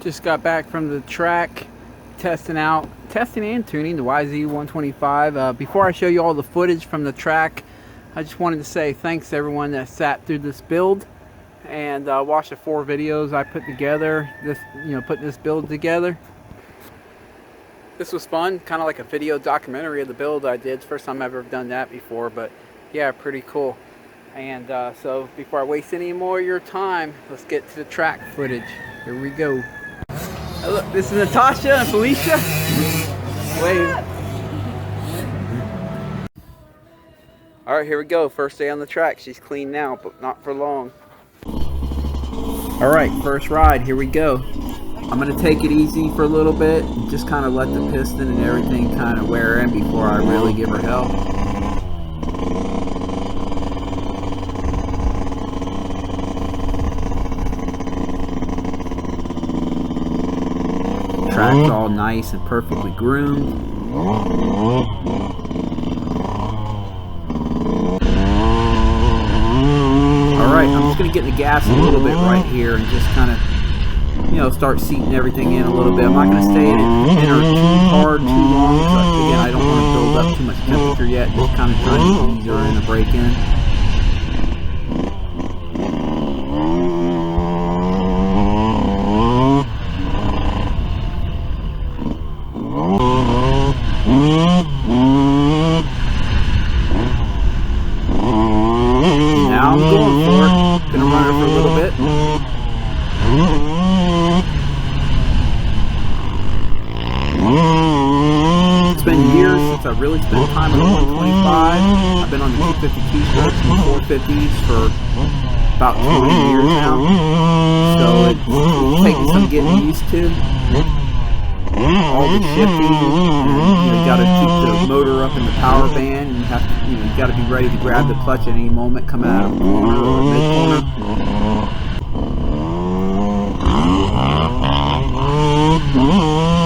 Just got back from the track, testing and tuning the YZ125. Before I show you all the footage from the track, I just wanted to say thanks to everyone that sat through this build and watched the 4 videos I put together. Putting this build together. This was fun, kind of like a video documentary of the build I did. It's the first time I've ever done that before, but yeah, pretty cool. And so before I waste any more of your time, let's get to the track footage. Here we go. Oh, look, this is Natasha and Felicia. Wave. Alright, here we go. First day on the track. She's clean now, but not for long. Alright, first ride. Here we go. I'm going to take it easy for a little bit and just kind of let the piston and everything kind of wear in before I really give her hell. Track's all nice and perfectly groomed. Alright, I'm just going to get in the gas a little bit right here and just kind of, start seating everything in a little bit. I'm not going to stay in her too hard, too long, because again, I don't want to build up too much temperature yet. Just kind of trying to ease her in the break-in. Now I'm going for it. Gonna run her for a little bit. It's been years since I really spent time on the 125. I've been on the 252 strokes and 450s for about 20 years now. So it's taking some getting used to. All the shifting, and you got to keep the motor up in the power band, and you got to be ready to grab the clutch at any moment, come out of the corner or mid corner.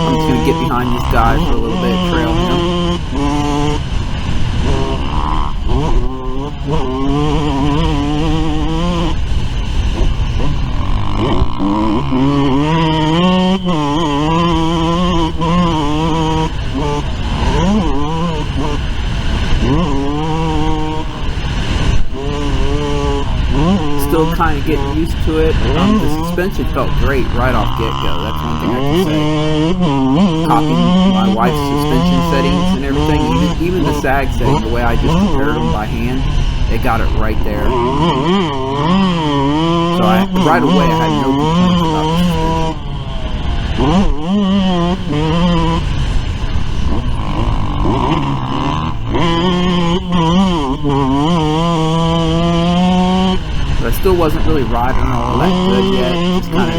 I'm just gonna get behind these guys for a little bit, trail him. Still kind of getting used to it. The suspension felt great right off get-go. That's one thing I can say. Copying my wife's suspension settings and everything, even the sag setting, the way I just compared them by hand, it got it right there. So right away I had no complaints about the But I still wasn't really riding all that good yet. Just kind of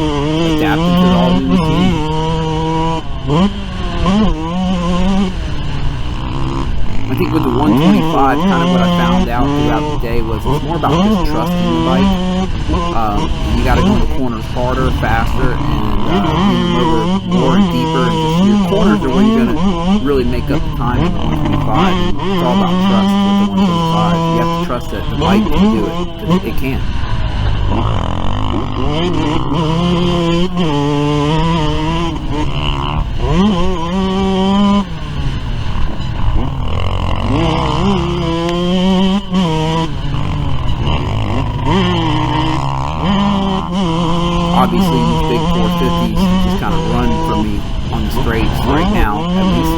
adapting to the all new machine. I think with the 125, kind of what I found out throughout the day was it's more about just trusting the bike. You got to go into corners harder, faster, and over more and deeper. And just your corners are when you're going to really make up the time in the 125. And it's all about trust with the 125. You have to trust that the bike can do it, because it can. Obviously, these big 450s just kind of run for me on the straights right now, at least.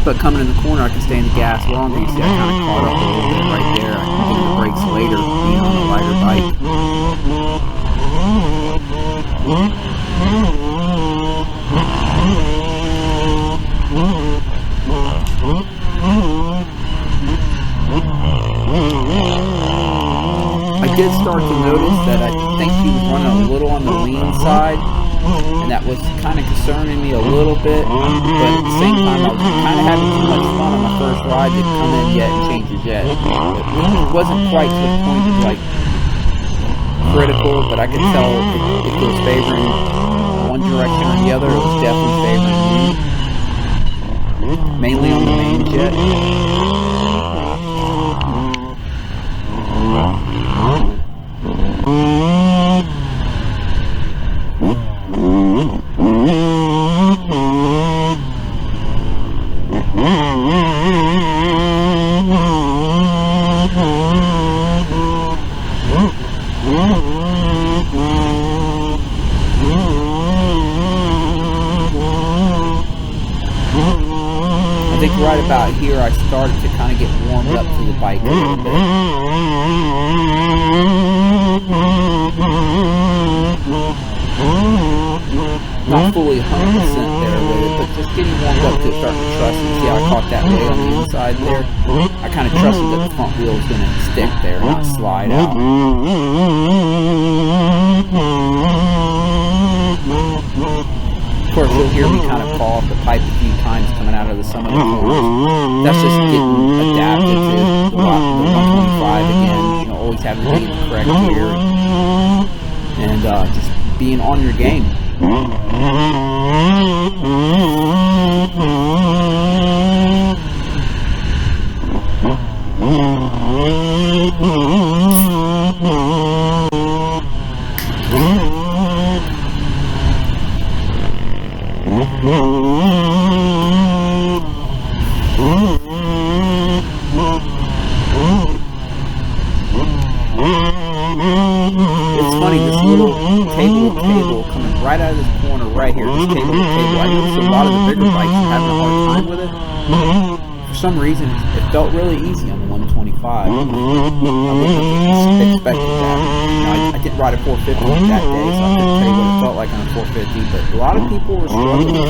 But coming in the corner, I can stay in the gas longer. You see, I kind of caught up a little bit right there. I can get the brakes later, being on a lighter bike. I did start to notice that I think he was running a little on the lean side, and that was kind of concerning me a little bit, but at the same time I was kind of having too much fun on my first ride to come in yet and change his jet. It wasn't quite to the point of like critical, but I could tell if it was favoring one direction or the other. It was definitely favoring me, mainly on the main jet. about here, I started to kind of get warmed up to the bike a little bit. Not fully 100% there with it, but just getting warmed up to it, starting to trust it. See how I caught that way on the inside there? I kind of trusted that the front wheel was going to stick there, not slide out. Of course, you'll hear me kind of call off the pipe a few times coming out of the some of the corners. That's just getting adapted to the 125 again. You know, always having to be the correct gear and just being on your game. It's funny, this little table coming right out of this corner right here, this table. I noticed a lot of the bigger bikes are having a hard time with it. For some reason, it felt really easy on the 125. I wouldn't have expected that. You know, I didn't ride a 450 that day, so I couldn't tell you what it felt like on a 450, but a lot of people were struggling with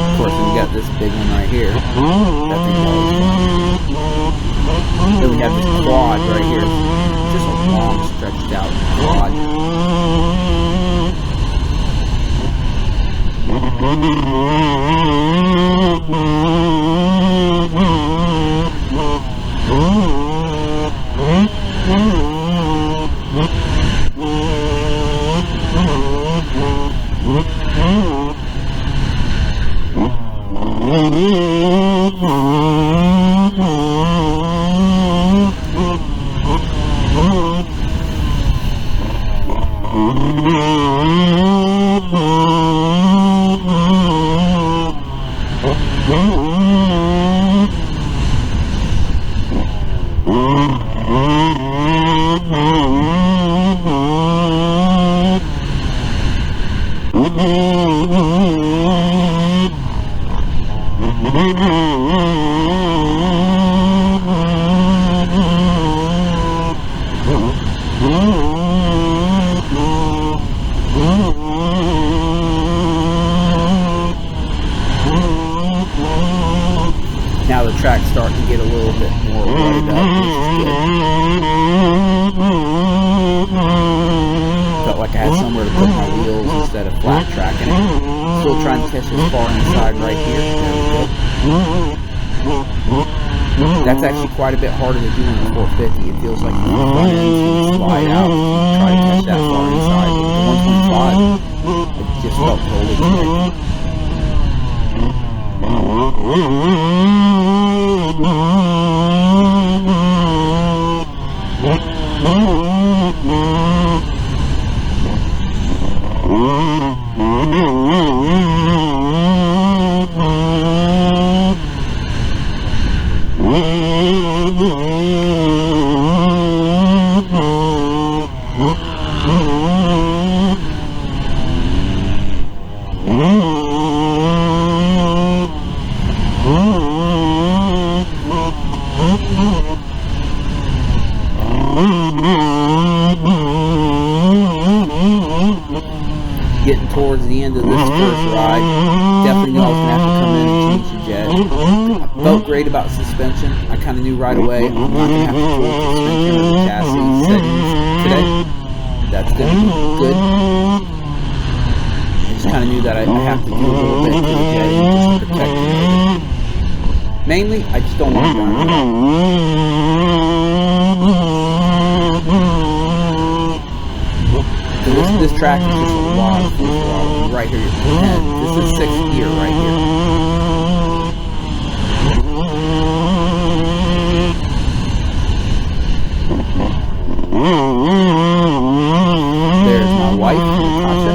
Of course, we got this big one right here. That thing always fun. Then we have this quad right here. Just a long, stretched out quad. Now the track's starting to get a little bit more rutted up, which is good. Felt like I had somewhere to put my wheels instead of flat tracking it. Still trying to catch this far inside right here. There we go. That's actually quite a bit harder to do on the 450. It feels like the front end slide out if you try to catch that far inside. With the 125, it just felt totally connected. Getting towards the end of this first ride, definitely knew I was going to have to come in and change the jet. I felt great about suspension. I kind of knew right away I'm not going to have to pull the suspension or the chassis settings today. That's going to be good. I just kind of knew that I have to do a little bit to the jet just to protect the motor. Mainly, I just don't want to burn it out. This track is just a lot of free right here. And this is 6th gear right here. There's my wife, Natasha.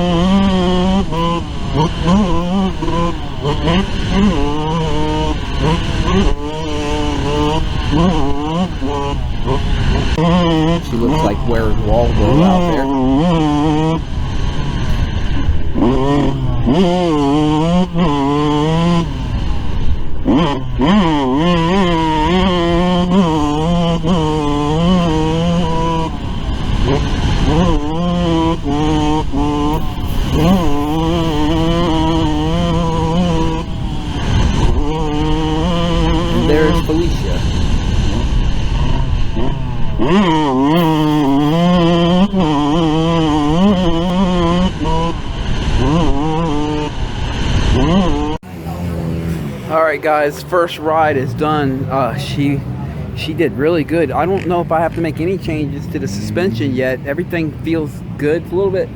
She looks like Where's Waldo out there. And there's Felicia. Alright guys, first ride is done. She did really good. I don't know if I have to make any changes to the suspension yet. Everything feels good. It's a little bit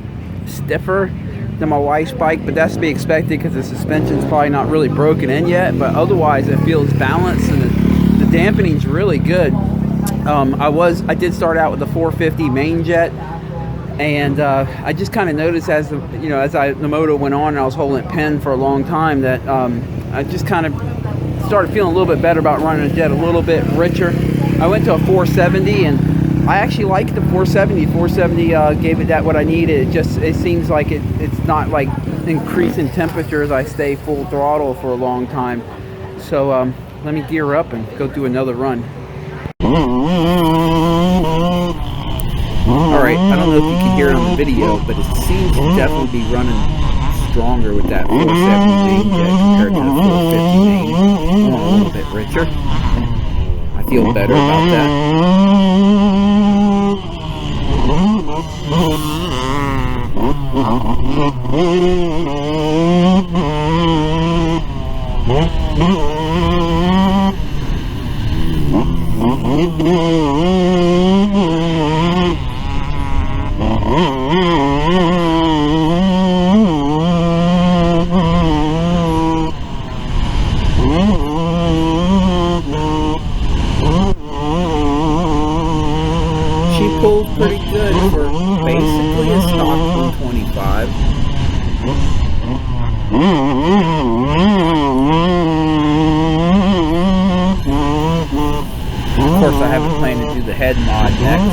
stiffer than my wife's bike, but that's to be expected because the suspension's probably not really broken in yet, but otherwise it feels balanced, and the dampening's really good. I did start out with the 450 main jet, and I just kind of noticed as the moto went on and I was holding it pinned for a long time that I just kind of started feeling a little bit better about running a jet a little bit richer. I went to a 470 and I actually like the 470. 470 gave it that what I needed. It seems like it's not like increasing temperature as I stay full throttle for a long time. So let me gear up and go do another run. Alright, I don't know if you can hear it on the video, but it seems to definitely be running stronger with that 470 main jet compared to the 450 main. A little bit richer. I feel better about that. She pulled pretty good for basically a stock 125. Of course, I have a plan to do the head mod next,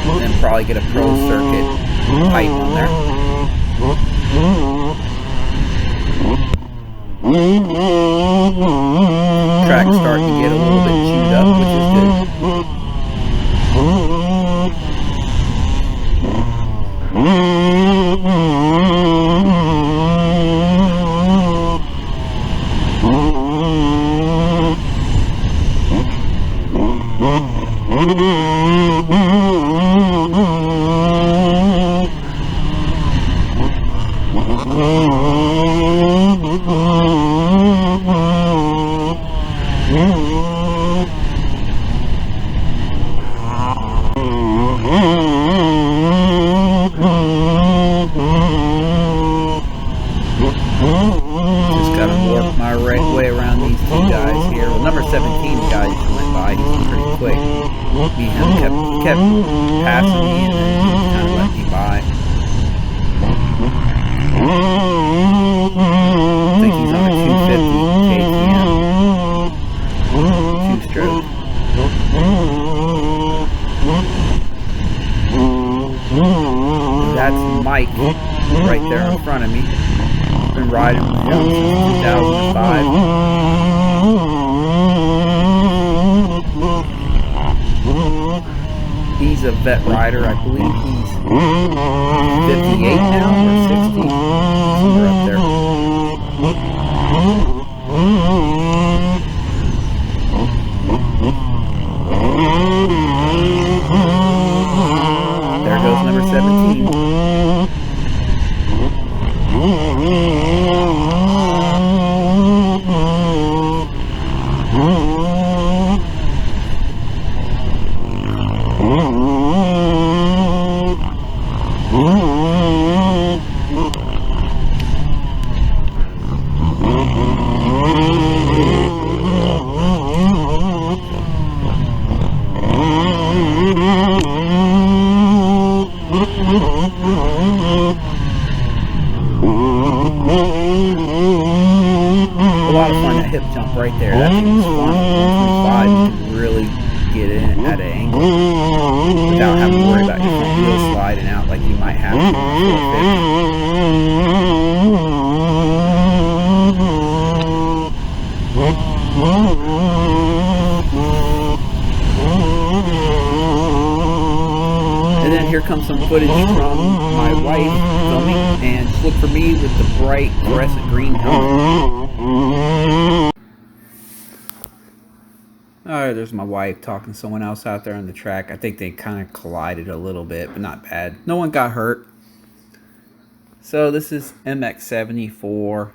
and then probably get a pro circuit pipe on there. Track's starting to get a little bit chewed up, which is good. Just gotta work my way around these two guys here. Well, number 17, the guy just went by. He's pretty quick. He kept passing me and then he kind of let me by. I think he's on a 250 KTM. Two-stroke. That's Mike right there in front of me. Been riding with him since 2005. He's a vet rider. I believe he's 58 now or 60. Somewhere up there. There goes number 17. A lot of fun, that hip jump right there. That thing was fun. 125, you can really get in at an angle without having to worry about your front wheel sliding out like you might have to on And then here comes some footage from my wife filming, and just look for me with the bright fluorescent green helmet. Alright, there's my wife talking to someone else out there on the track. I think they kind of collided a little bit, but not bad. No one got hurt. So this is MX74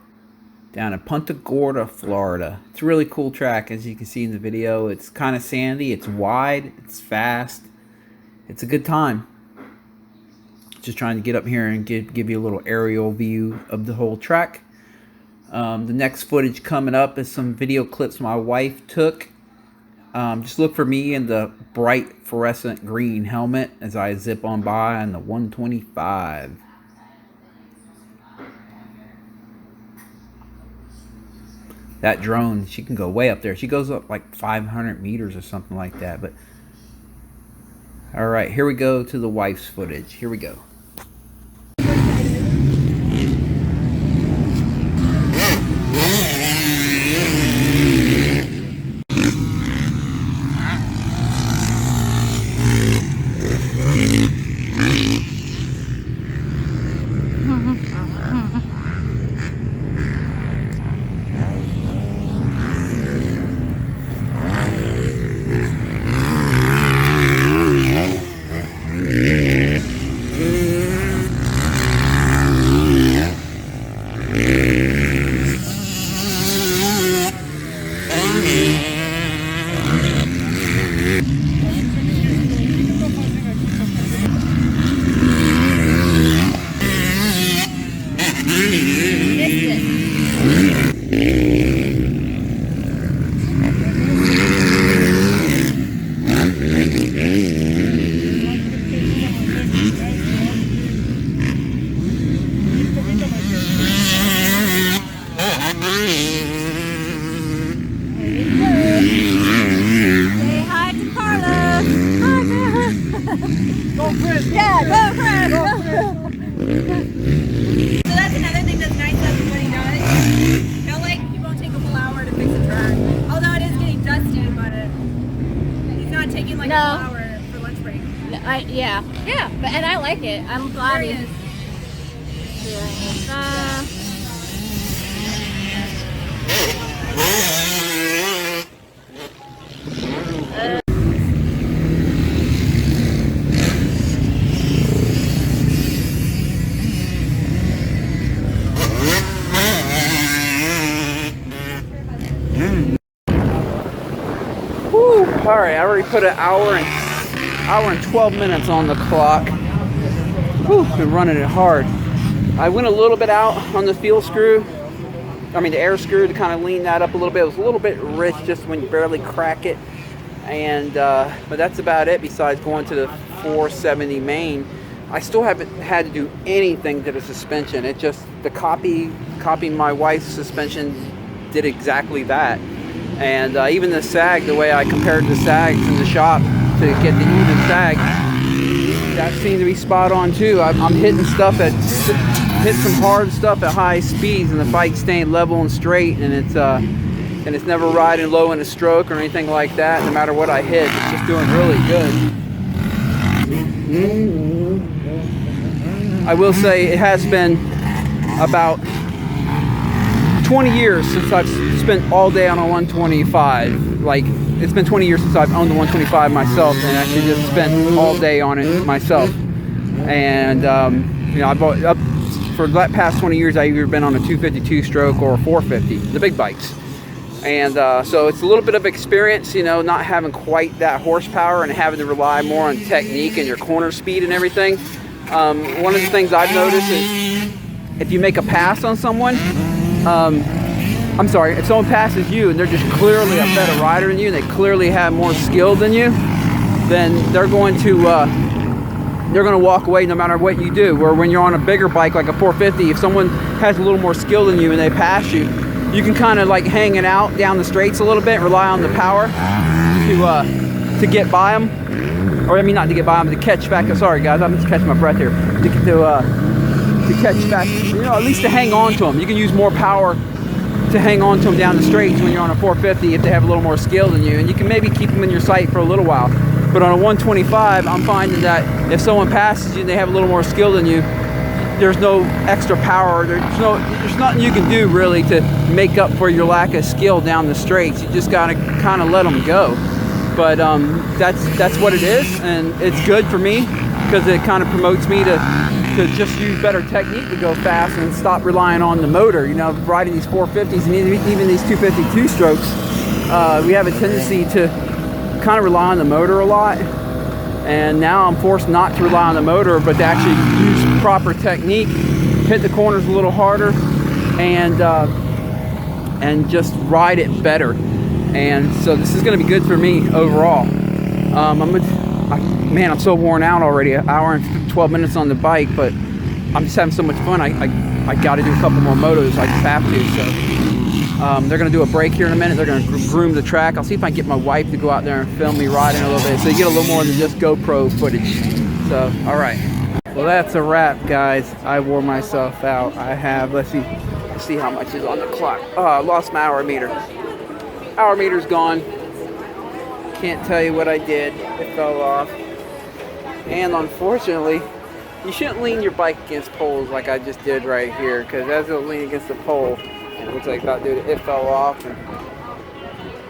down in Punta Gorda, Florida. It's a really cool track, as you can see in the video. It's kind of sandy, it's wide, it's fast. It's a good time. Just trying to get up here and give you a little aerial view of the whole track. The next footage coming up is some video clips my wife took. Just look for me in the bright fluorescent green helmet as I zip on by on the 125. That drone, she can go way up there. She goes up like 500 meters or something like that. But alright, here we go to the wife's footage. Here we go. Yeah, go Fred! So that's another thing that's nice that everybody does. I feel like it won't take a full hour to fix a track. Although it is getting dusty, but it's not taking like a full hour for lunch break. Yeah, but and I like it. I'm glad it is. Alright, I already put an hour and 12 minutes on the clock. Whew, been running it hard. I went a little bit out on the fuel screw. The air screw, to kind of lean that up a little bit. It was a little bit rich just when you barely crack it. And but that's about it besides going to the 470 main. I still haven't had to do anything to the suspension. It just, copying my wife's suspension did exactly that. And even the sag, the way I compared the sags in the shop to get the even sag, that seemed to be spot on too. I'm hitting stuff hit some hard stuff at high speeds, and the bike's staying level and straight, and it's never riding low in a stroke or anything like that. No matter what I hit, it's just doing really good. I will say it has been about 20 years since I've spent all day on a 125. Like, it's been 20 years since I've owned the 125 myself, and actually just spent all day on it myself. And I bought up for the past 20 years. I've either been on a 252 stroke or a 450, the big bikes. And so it's a little bit of experience, not having quite that horsepower and having to rely more on technique and your corner speed and everything. One of the things I've noticed is if you make a pass on someone, if someone passes you and they're just clearly a better rider than you, and they clearly have more skill than you, then they're going to walk away no matter what you do. Where when you're on a bigger bike like a 450, if someone has a little more skill than you and they pass you, you can kind of like hang it out down the straights a little bit, rely on the power to get by them, or I mean not to get by them, to catch back. Sorry guys, I'm just catching my breath here. To catch back, you know, at least to hang on to them. You can use more power to hang on to them down the straights when you're on a 450 if they have a little more skill than you, and you can maybe keep them in your sight for a little while. But on a 125, I'm finding that if someone passes you and they have a little more skill than you, there's no extra power. There's nothing you can do really to make up for your lack of skill down the straights. You just gotta kind of let them go. But that's what it is, and it's good for me because it kind of promotes me to just use better technique to go fast and stop relying on the motor. You know, riding these 450s and even these 252 strokes, we have a tendency to kind of rely on the motor a lot. And now I'm forced not to rely on the motor, but to actually use proper technique, hit the corners a little harder, and just ride it better. And so this is going to be good for me overall. Man, I'm so worn out already. An hour and 12 minutes on the bike, but I'm just having so much fun. I got to do a couple more motos. I just have to. So they're going to do a break here in a minute. They're going to groom the track. I'll see if I can get my wife to go out there and film me riding a little bit, so you get a little more than just GoPro footage. So, all right. Well, that's a wrap, guys. I wore myself out. I have, let's see how much is on the clock. Oh, I lost my hour meter. Hour meter's gone. Can't tell you what I did. It fell off. And unfortunately, you shouldn't lean your bike against poles like I just did right here, because as it leaned against the pole, it looks like it fell off and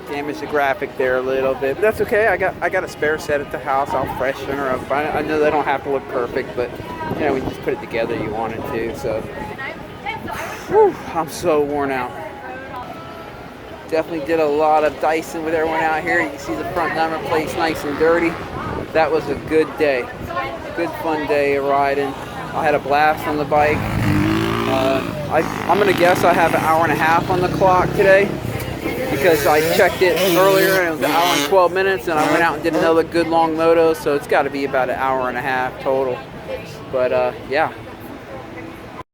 damaged the graphic there a little bit. But that's okay. I got a spare set at the house. I'll freshen her up. I know they don't have to look perfect, but you know, when you just put it together, you want it to. So, whew, I'm so worn out. Definitely did a lot of dicing with everyone out here. You can see the front number plate's nice and dirty. That was a good day. Good fun day of riding. I had a blast on the bike. I'm gonna guess I have an hour and a half on the clock today, because I checked it earlier and it was an hour and 12 minutes, and I went out and did another good long moto, so it's got to be about an hour and a half total. But yeah,